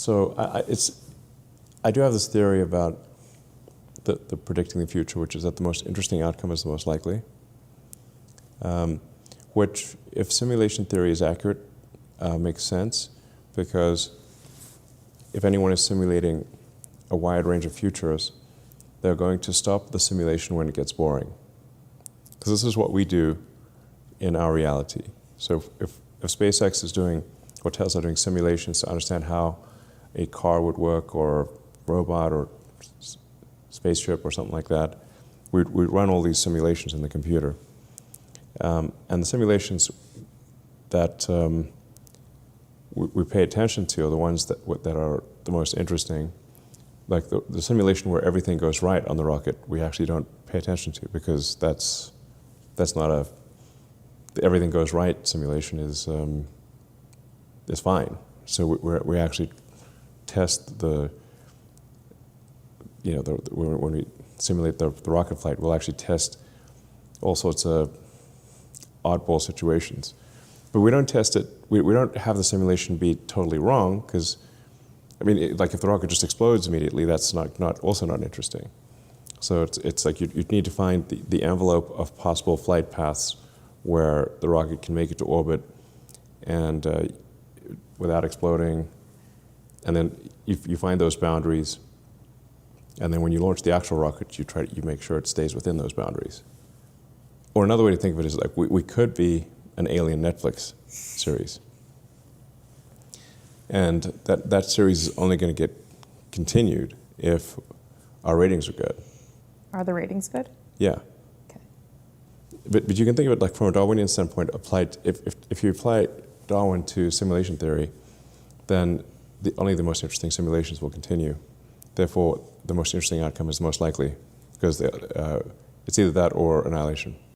So I do have this theory about the predicting the future, which is that the most interesting outcome is the most likely, which, if simulation theory is accurate, makes sense, because if anyone is simulating a wide range of futures, they're going to stop the simulation when it gets boring. Because this is what we do in our reality. So if SpaceX is doing, or Tesla doing simulations to understand how a car would work, or robot, or spaceship, or something like that, we'd run all these simulations in the computer. And the simulations that we pay attention to are the ones that are the most interesting. Like the simulation where everything goes right on the rocket, we actually don't pay attention to, because that's not the everything goes right simulation is fine. So we actually test when we simulate the rocket flight, we'll actually test all sorts of oddball situations. But we don't test it, we don't have the simulation be totally wrong, because, I mean, like if the rocket just explodes immediately, that's also not interesting. So it's like you need to find the envelope of possible flight paths where the rocket can make it to orbit and without exploding, and then you find those boundaries, and then when you launch the actual rocket, you make sure it stays within those boundaries. Or another way to think of it is like we could be an alien Netflix series, and that series is only going to get continued if our ratings are good. Are the ratings good? Yeah. Okay. But you can think of it like from a Darwinian standpoint. If you apply Darwin to simulation theory, then only the most interesting simulations will continue. Therefore, the most interesting outcome is the most likely, because it's either that or annihilation.